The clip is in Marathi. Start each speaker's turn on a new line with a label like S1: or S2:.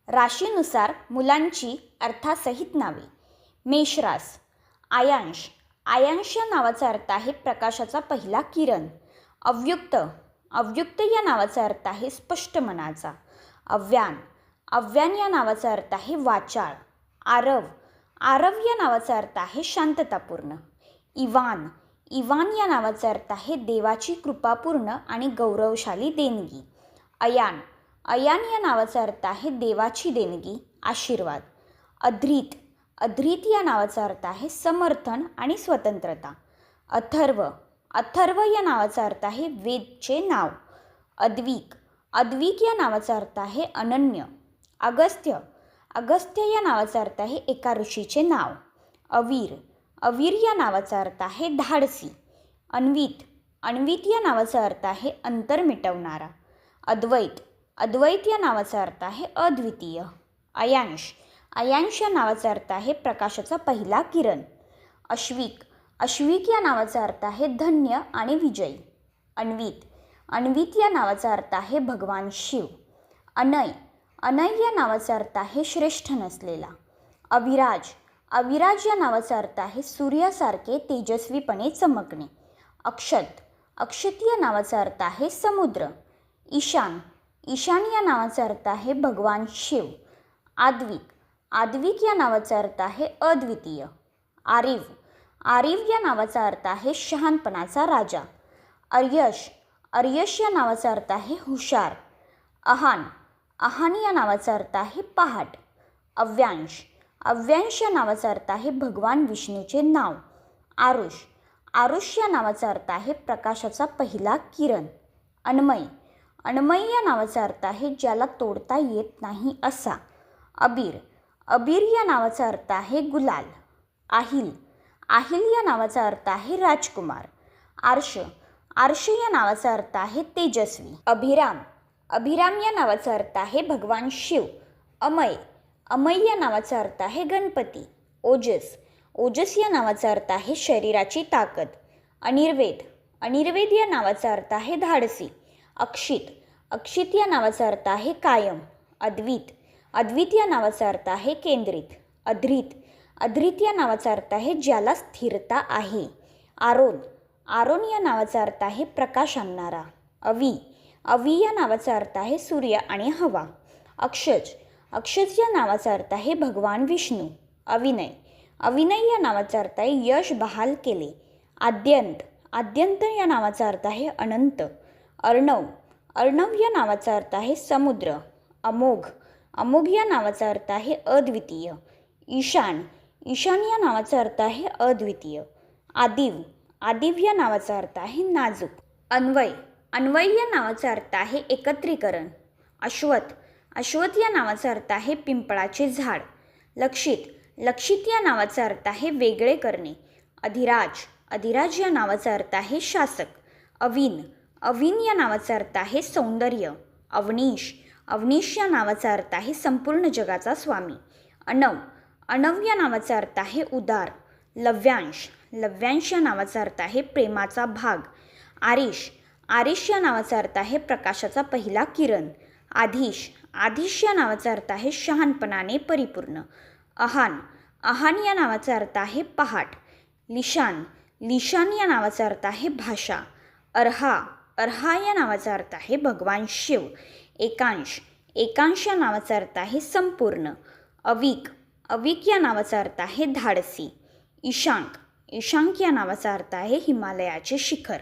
S1: राशीनुसार मुलांची अर्थासहित नावे. मेषरास आयांश. आयांश या नावाचा अर्थ आहे प्रकाशाचा पहिला किरण. अव्युक्त. अव्युक्त या नावाचा अर्थ आहे स्पष्ट मनाचा. अव्यान. अव्यान या नावाचा अर्थ आहे वाचाळ. आरव. आरव या नावाचा अर्थ आहे शांततापूर्ण. इवान. इवान या नावाचा अर्थ आहे देवाची कृपापूर्ण आणि गौरवशाली देणगी. अयान. अयान या नावाचा अर्थ आहे देवाची देणगी, आशीर्वाद. अधृत. अधृत या नावाचा अर्थ आहे समर्थन आणि स्वतंत्रता. अथर्व. अथर्व या नावाचा अर्थ आहे वेदचे नाव. अद्विक. अद्विक या नावाचा अर्थ आहे अनन्य. अगस्त्य. अगस्त्य या नावाचा अर्थ आहे एका ऋषीचे नाव. अवीर. अवीर या नावाचा अर्थ आहे धाडसी. अन्वित. अन्वित या नावाचा अर्थ आहे अंतर मिटवणारा. अद्वैत. अद्वैत या नावाचा अर्थ आहे अद्वितीय. अयांश. अयांश या नावाचा अर्थ आहे प्रकाशाचा पहिला किरण. अश्विक. अश्विक या नावाचा अर्थ आहे धन्य आणि विजयी. अन्वित. अन्वित या नावाचा अर्थ आहे भगवान शिव. अनय. अनय या नावाचा अर्थ आहे श्रेष्ठ नसलेला. अविराज. अविराज या नावाचा अर्थ आहे सूर्यासारखे तेजस्वीपणे चमकणे. अक्षत. अक्षत या नावाचा अर्थ आहे समुद्र. ईशान. ईशान या नावाचा अर्थ आहे भगवान शिव. आद्विक. आद्विक या नावाचा अर्थ आहे अद्वितीय. आरिव. आरिव या नावाचा अर्थ आहे शहाणपणाचा राजा. अर्यश. अर्यश या नावाचा अर्थ आहे हुशार. अहान. अहान या नावाचा अर्थ आहे पहाट. अव्यांश. अव्यांश या नावाचा अर्थ आहे भगवान विष्णूचे नाव. आरुष. आरुष या नावाचा अर्थ आहे प्रकाशाचा पहिला किरण. अन्मय. अन्मय या नावाचा अर्थ आहे ज्याला तोडता येत नाही असा. अबीर. अबीर या नावाचा अर्थ आहे गुलाल. आहिल. आहिल या नावाचा अर्थ आहे राजकुमार. आर्ष. आर्ष या नावाचा अर्थ आहे तेजस्वी. अभिराम. अभिराम या नावाचा अर्थ आहे भगवान शिव. अमय. अमय या नावाचा अर्थ आहे गणपती. ओजस. ओजस या नावाचा अर्थ आहे शरीराची ताकद. अनिर्वेद. अनिर्वेद या नावाचा अर्थ आहे धाडसी. अक्षित. अक्षित या नावाचा अर्थ आहे कायम. अद्वित. अद्वित या नावाचा अर्थ आहे केंद्रित. अधृत. अधृत या नावाचा अर्थ आहे ज्याला स्थिरता आहे. आरोन. आरोन या नावाचा अर्थ आहे प्रकाश आणणारा. अवी. अवी या नावाचा अर्थ आहे सूर्य आणि हवा. अक्षज. अक्षज या नावाचा अर्थ आहे भगवान विष्णू. अविनय. अविनय या नावाचा अर्थ आहे यश बहाल केले. आद्यंत. आद्यंत या नावाचा अर्थ आहे अनंत. अर्णव. अर्णव या नावाचा अर्थ आहे समुद्र. अमोघ. अमोघ या नावाचा अर्थ आहे अद्वितीय. ईशान. ईशान या नावाचा अर्थ आहे अद्वितीय. आदिव. आदिव या नावाचा अर्थ आहे नाजूक. अन्वय. अन्वय या नावाचा अर्थ आहे एकत्रीकरण. अश्वथ. अश्वथ या नावाचा अर्थ आहे पिंपळाचे झाड. लक्षित. लक्षित या नावाचा अर्थ आहे वेगळे करणे. अधिराज. अधिराज या नावाचा अर्थ आहे शासक. अविन. अविन या नावाचा अर्थ आहे सौंदर्य. अवनीश. अवनीश या नावाचा अर्थ आहे संपूर्ण जगाचा स्वामी. अनव. अनव या नावाचा अर्थ आहे उदार. लव्यांश. लव्यांश या नावाचा अर्थ आहे प्रेमाचा भाग. आरिश. आरिश या नावाचा अर्थ आहे प्रकाशाचा पहिला किरण. आधीश. आधीश या नावाचा अर्थ आहे शहाणपणाने परिपूर्ण. अहान. अहान या नावाचा अर्थ आहे पहाट. लिशान. लिशान या नावाचा अर्थ आहे भाषा. अर्हा. अर्हा या नावाचा अर्थ आहे भगवान शिव. एकांश. एकांश या नावाचा अर्थ आहे संपूर्ण. अविक. अविक या नावाचा अर्थ आहे धाडसी. ईशांक. ईशांक या नावाचा अर्थ आहे हिमालयाचे शिखर.